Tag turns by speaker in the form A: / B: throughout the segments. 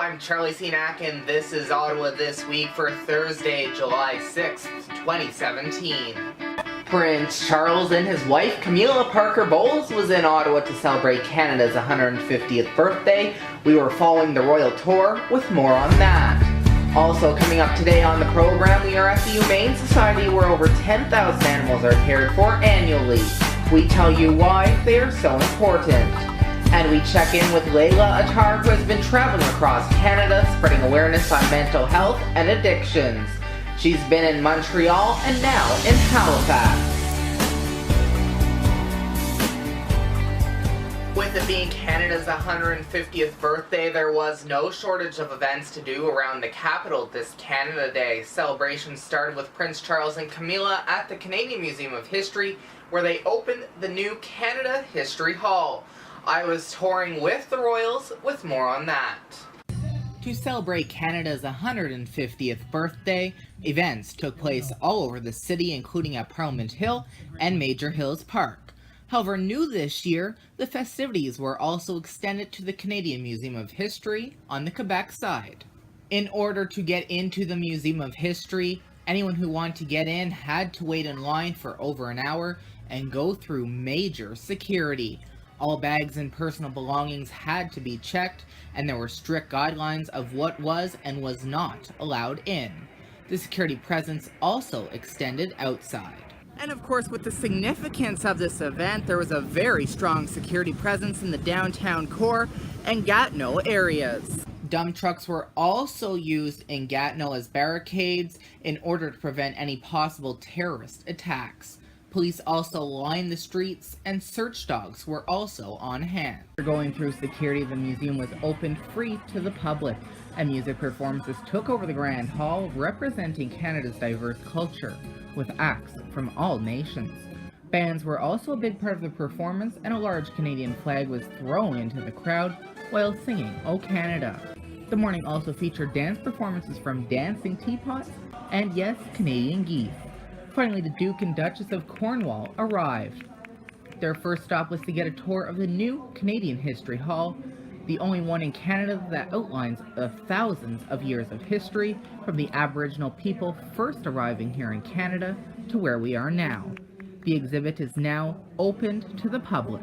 A: I'm Charlie Senack, and this is Ottawa This Week for Thursday, July 6th, 2017. Prince Charles and his wife, Camilla Parker Bowles, was in Ottawa to celebrate Canada's 150th birthday. We were following the royal tour with more on that. Also coming up today on the program, we are at the Humane Society where over 10,000 animals are cared for annually. We tell you why they are so important. And we check in with Layla Attar, who has been traveling across Canada spreading awareness on mental health and addictions. She's been in Montreal and now in Halifax. With it being Canada's 150th birthday, there was no shortage of events to do around the capital this Canada Day. Celebrations started with Prince Charles and Camilla at the Canadian Museum of History, where they opened the new Canada History Hall. I was touring with the Royals with more on that. To celebrate Canada's 150th birthday, events took place all over the city, including at Parliament Hill and Major Hills Park. However, new this year, the festivities were also extended to the Canadian Museum of History on the Quebec side. In order to get into the Museum of History, anyone who wanted to get in had to wait in line for over an hour and go through major security. All bags and personal belongings had to be checked, and there were strict guidelines of what was and was not allowed in. The security presence also extended outside. And of course, with the significance of this event, there was a very strong security presence in the downtown core and Gatineau areas. Dump trucks were also used in Gatineau as barricades in order to prevent any possible terrorist attacks. Police also lined the streets, and search dogs were also on hand. Going through security, the museum was opened free to the public, and music performances took over the Grand Hall, representing Canada's diverse culture, with acts from all nations. Bands were also a big part of the performance, and a large Canadian flag was thrown into the crowd while singing "O Canada." The morning also featured dance performances from Dancing Teapots and, yes, Canadian Geese. Finally, the Duke and Duchess of Cornwall arrived. Their first stop was to get a tour of the new Canadian History Hall, the only one in Canada that outlines the thousands of years of history from the Aboriginal people first arriving here in Canada to where we are now. The exhibit is now opened to the public.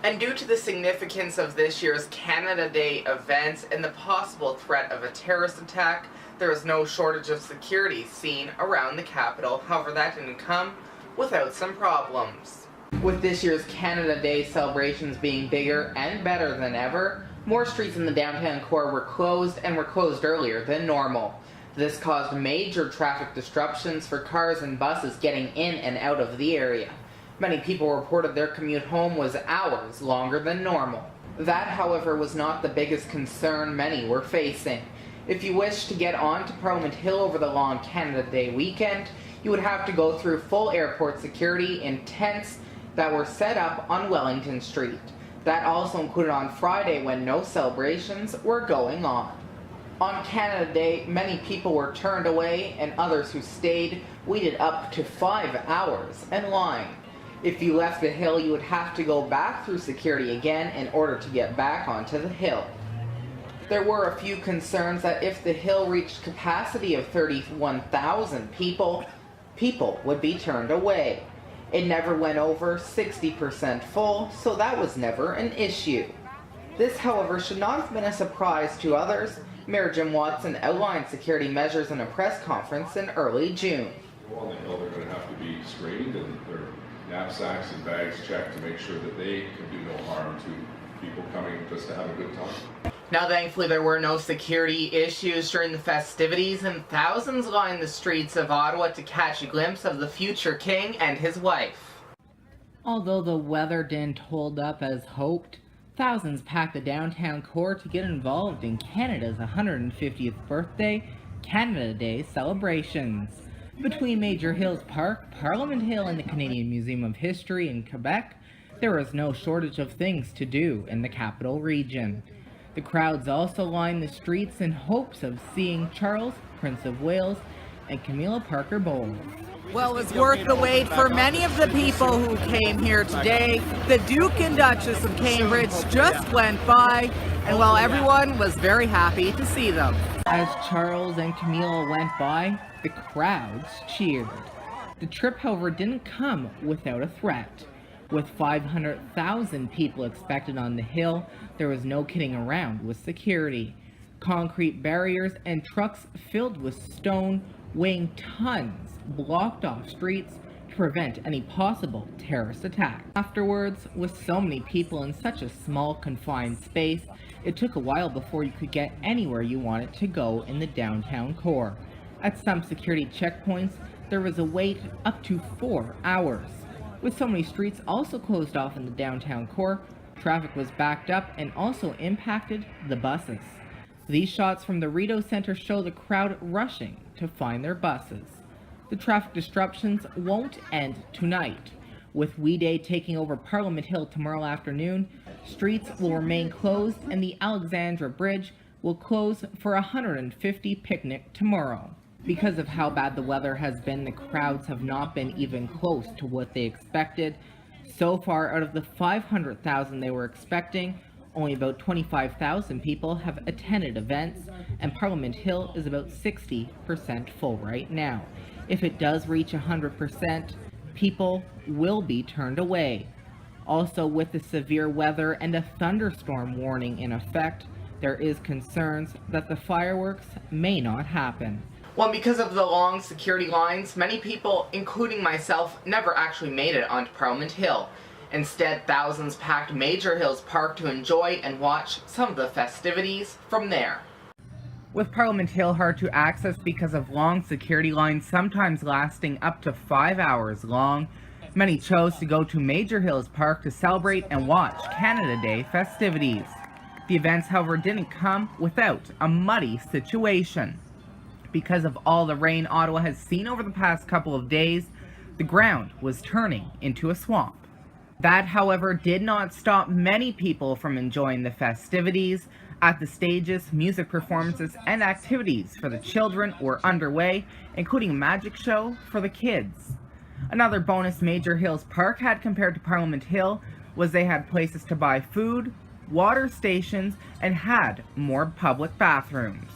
A: And due to the significance of this year's Canada Day events and the possible threat of a terrorist attack, there was no shortage of security seen around the capital. However, that didn't come without some problems. With this year's Canada Day celebrations being bigger and better than ever, more streets in the downtown core were closed and were closed earlier than normal. This caused major traffic disruptions for cars and buses getting in and out of the area. Many people reported their commute home was hours longer than normal. That, however, was not the biggest concern many were facing. If you wish to get onto Parliament Hill over the long Canada Day weekend, you would have to go through full airport security in tents that were set up on Wellington Street. That also included on Friday when no celebrations were going on. On Canada Day, many people were turned away and others who stayed waited up to 5 hours in line. If you left the hill, you would have to go back through security again in order to get back onto the hill. There were a few concerns that if the hill reached capacity of 31,000 people would be turned away. It never went over 60% full, so that was never an issue. This, however, should not have been a surprise to others. Mayor Jim Watson outlined security measures in a press conference in early June.
B: Well, they know they're going to have to be screened and their knapsacks and bags checked to make sure that they can do no harm to people coming just to have a good time.
A: Now, thankfully, there were no security issues during the festivities, and thousands lined the streets of Ottawa to catch a glimpse of the future king and his wife. Although the weather didn't hold up as hoped, thousands packed the downtown core to get involved in Canada's 150th birthday Canada Day celebrations. Between Major Hills Park, Parliament Hill, and the Canadian Museum of History in Quebec, there was no shortage of things to do in the capital region. The crowds also lined the streets in hopes of seeing Charles, Prince of Wales, and Camilla Parker Bowles.
C: Well, it was worth the wait for many of the people who came here today. The Duke and Duchess of Cambridge just went by, and while everyone was very happy to see them. As Charles and Camilla went by, the crowds cheered. The trip, however, didn't come without a threat. With 500,000 people expected on the hill, there was no kidding around with security. Concrete barriers and trucks filled with stone weighing tons blocked off streets to prevent any possible terrorist attack. Afterwards, with so many people in such a small confined space, it took a while before you could get anywhere you wanted to go in the downtown core. At some security checkpoints, there was a wait up to 4 hours. With so many streets also closed off in the downtown core, traffic was backed up and also impacted the buses. These shots from the Rideau Center show the crowd rushing to find their buses. The traffic disruptions won't end tonight. With We Day taking over Parliament Hill tomorrow afternoon, streets will remain closed and the Alexandra Bridge will close for a 150 picnic tomorrow. Because of how bad the weather has been, the crowds have not been even close to what they expected. So far, out of the 500,000 they were expecting, only about 25,000 people have attended events, and Parliament Hill is about 60% full right now. If it does reach 100%, people will be turned away. Also, with the severe weather and a thunderstorm warning in effect, there is concerns that the fireworks may not happen.
A: Well, because of the long security lines, many people, including myself, never actually made it onto Parliament Hill. Instead, thousands packed Major Hills Park to enjoy and watch some of the festivities from there.
C: With Parliament Hill hard to access because of long security lines, sometimes lasting up to 5 hours long, many chose to go to Major Hills Park to celebrate and watch Canada Day festivities. The events, however, didn't come without a muddy situation. Because of all the rain Ottawa has seen over the past couple of days, the ground was turning into a swamp. That, however, did not stop many people from enjoying the festivities. At the stages, music performances and activities for the children were underway, including a magic show for the kids. Another bonus Major Hills Park had compared to Parliament Hill was they had places to buy food, water stations, and had more public bathrooms.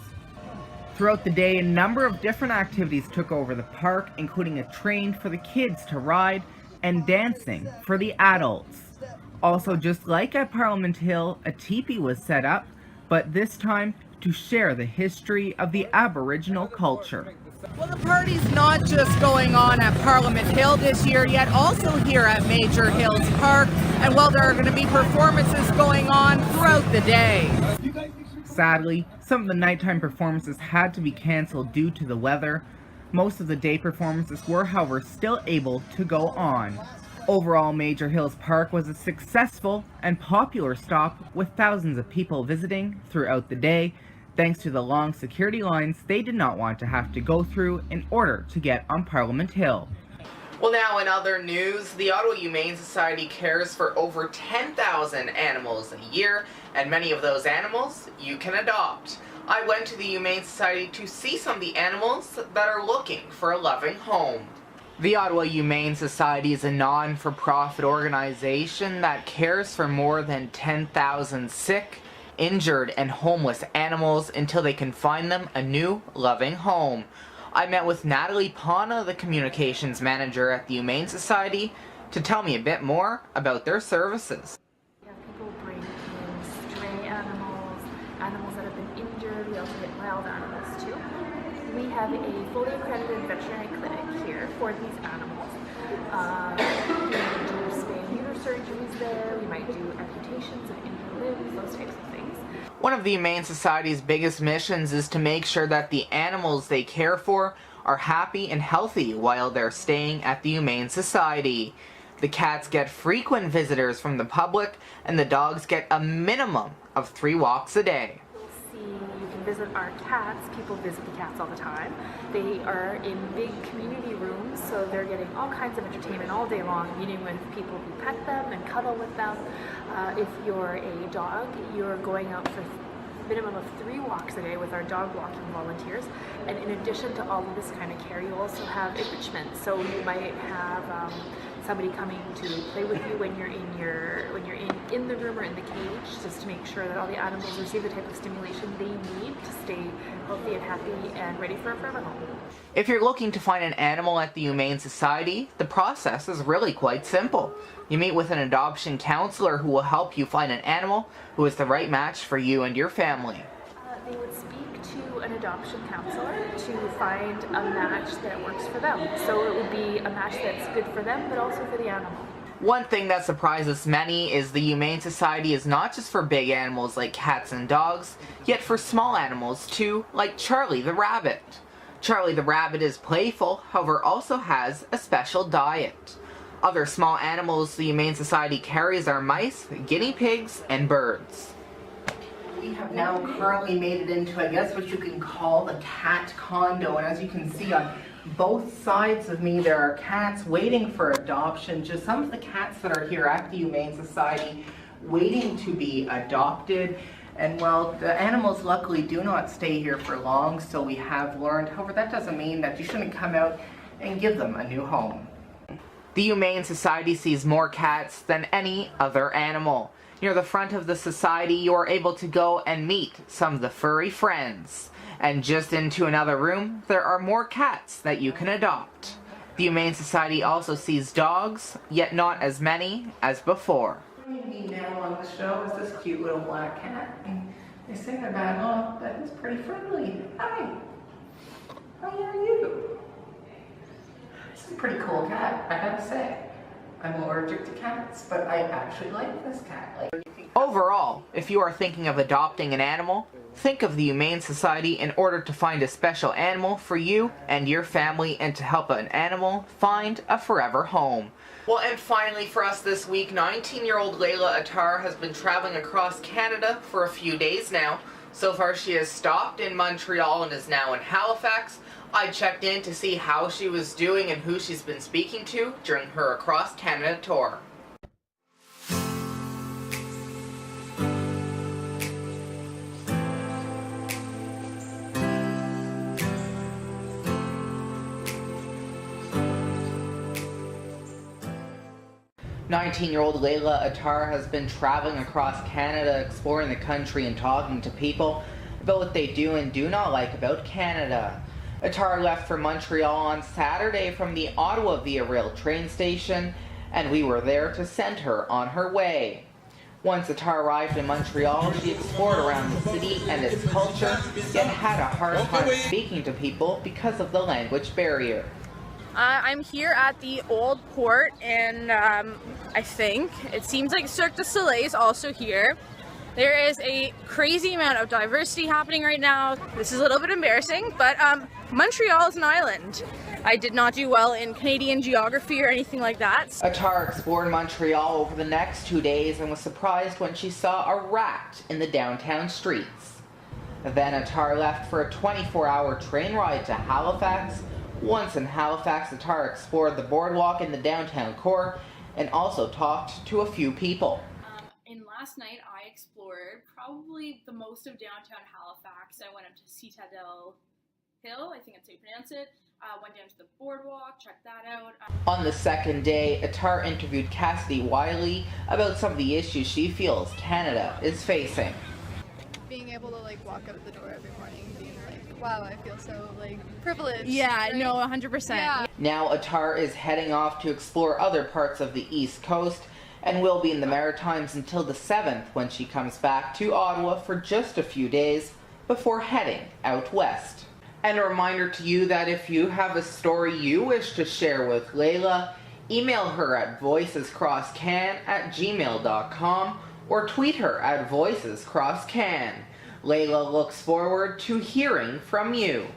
C: Throughout the day, a number of different activities took over the park, including a train for the kids to ride and dancing for the adults. Also, just like at Parliament Hill, a teepee was set up, but this time to share the history of the Aboriginal culture. Well, the party's not just going on at Parliament Hill this year, yet also here at Major Hills Park, and well, there are going to be performances going on throughout the day. Sadly, some of the nighttime performances had to be cancelled due to the weather. Most of the day performances were, however, still able to go on. Overall, Major Hills Park was a successful and popular stop with thousands of people visiting throughout the day, thanks to the long security lines they did not want to have to go through in order to get on Parliament Hill.
A: Well, now in other news, the Ottawa Humane Society cares for over 10,000 animals a year, and many of those animals you can adopt. I went to the Humane Society to see some of the animals that are looking for a loving home. The Ottawa Humane Society is a non-for-profit organization that cares for more than 10,000 sick, injured, and homeless animals until they can find them a new, loving home. I met with Natalie Pana, the communications manager at the Humane Society, to tell me a bit more about their services.
D: We have people bring in stray animals, animals that have been injured. We also get wild animals too. We have a fully accredited veterinary clinic here for these animals. We do spay and neuter surgeries there. We might do amputations of injured limbs, those types of things.
A: One of the Humane Society's biggest missions is to make sure that the animals they care for are happy and healthy while they're staying at the Humane Society. The cats get frequent visitors from the public, and the dogs get a minimum of 3 walks a day.
D: You can visit our cats. People visit the cats all the time. They are in big community rooms, so they're getting all kinds of entertainment all day long, meeting with people who pet them and cuddle with them. If you're a dog, you're going out for minimum of 3 walks a day with our dog walking volunteers. And in addition to all of this kind of care, you also have enrichment. So you might have somebody coming to play with you when you're in the room or in the cage, just to make sure that all the animals receive the type of stimulation they need to stay healthy and happy and ready for a forever home.
A: If you're looking to find an animal at the Humane Society, the process is really quite simple. You meet with an adoption counselor who will help you find an animal who is the right match for you and your family.
D: They would speak to an adoption counselor to find a match that works for them. So it would be a match that's good for them, but also for the animal.
A: One thing that surprises many is the Humane Society is not just for big animals like cats and dogs, yet for small animals too, like Charlie the rabbit. Charlie the rabbit is playful, however also has a special diet. Other small animals the Humane Society carries are mice, guinea pigs, and birds. We have now currently made it into, I guess, what you can call the cat condo, and as you can see on both sides of me there are cats waiting for adoption. Just some of the cats that are here at the Humane Society waiting to be adopted. And well, the animals luckily do not stay here for long, so we have learned. However, that doesn't mean that you shouldn't come out and give them a new home. The Humane Society sees more cats than any other animal. Near the front of the society, you are able to go and meet some of the furry friends. And just into another room, there are more cats that you can adopt. The Humane Society also sees dogs, yet not as many as before. Me now on the show is this cute little black cat. And they say about, oh, that is pretty friendly. Hi. How are you? It's a pretty cool cat, I gotta say. I'm allergic to cats, but I actually like this cat. Overall, if you are thinking of adopting an animal, think of the Humane Society in order to find a special animal for you and your family and to help an animal find a forever home. Well, and finally for us this week, 19-year-old Layla Attar has been traveling across Canada for a few days now. So far she has stopped in Montreal and is now in Halifax. I checked in to see how she was doing and who she's been speaking to during her across Canada tour. "19-year-old Layla Attar has been traveling across Canada, exploring the country and talking to people about what they do and do not like about Canada. Attar left for Montreal on Saturday from the Ottawa Via Rail train station, and we were there to send her on her way. Once Attar arrived in Montreal, she explored around the city and its culture, yet had a hard time speaking to people because of the language barrier.
E: I'm here at the Old Port, and I think it seems like Cirque du Soleil is also here. There is a crazy amount of diversity happening right now. This is a little bit embarrassing, but Montreal is an island. I did not do well in Canadian geography or anything like that.
A: Attar explored Montreal over the next 2 days and was surprised when she saw a rat in the downtown streets. Then Attar left for a 24-hour train ride to Halifax. Once in Halifax, Attar explored the boardwalk in the downtown core and also talked to a few people.
E: And last night I explored probably the most of downtown Halifax. I went up to Citadel Hill, I think that's how you pronounce it. Went down to the boardwalk, checked that out.
A: On the second day, Attar interviewed Cassidy Wiley about some of the issues she feels Canada is facing.
F: Being able to walk out the door every morning, being like, wow, I feel so privileged.
E: Yeah,
F: right?
E: no, 100%.
F: Yeah.
A: Now Attar is heading off to explore other parts of the East Coast and will be in the Maritimes until the 7th when she comes back to Ottawa for just a few days before heading out west. And a reminder to you that if you have a story you wish to share with Layla, email her at voicescrosscan@gmail.com or tweet her at voicescrosscan. Layla looks forward to hearing from you.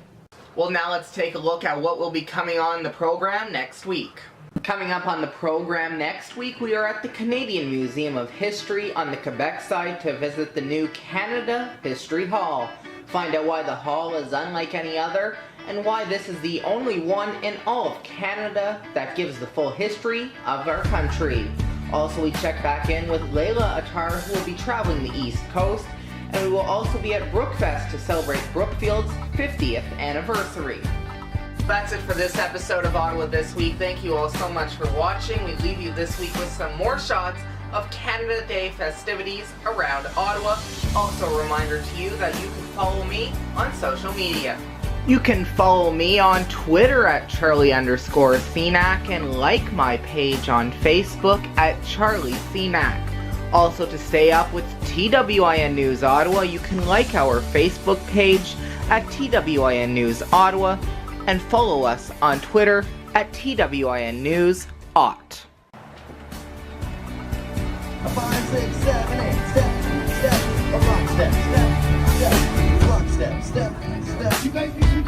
A: Well, now let's take a look at what will be coming on the program next week. Coming up on the program next week, we are at the Canadian Museum of History on the Quebec side to visit the new Canada History Hall. Find out why the hall is unlike any other, and why this is the only one in all of Canada that gives the full history of our country. Also, we check back in with Layla Attar, who will be traveling the East Coast, and we will also be at Brookfest to celebrate Brookfield's 50th anniversary. That's it for this episode of Ottawa This Week. Thank you all so much for watching. We leave you this week with some more shots of Canada Day festivities around Ottawa. Also a reminder to you that you can follow me on social media. You can follow me on Twitter at Charlie_Senack and like my page on Facebook at Charlie Senack. Also, to stay up with TWIN News Ottawa, you can like our Facebook page at TWIN News Ottawa and follow us on Twitter at TWIN News Ott.
G: 5, 6, 7, 8, step, step, a rock step, step, step, rock step, step, step. You guys need some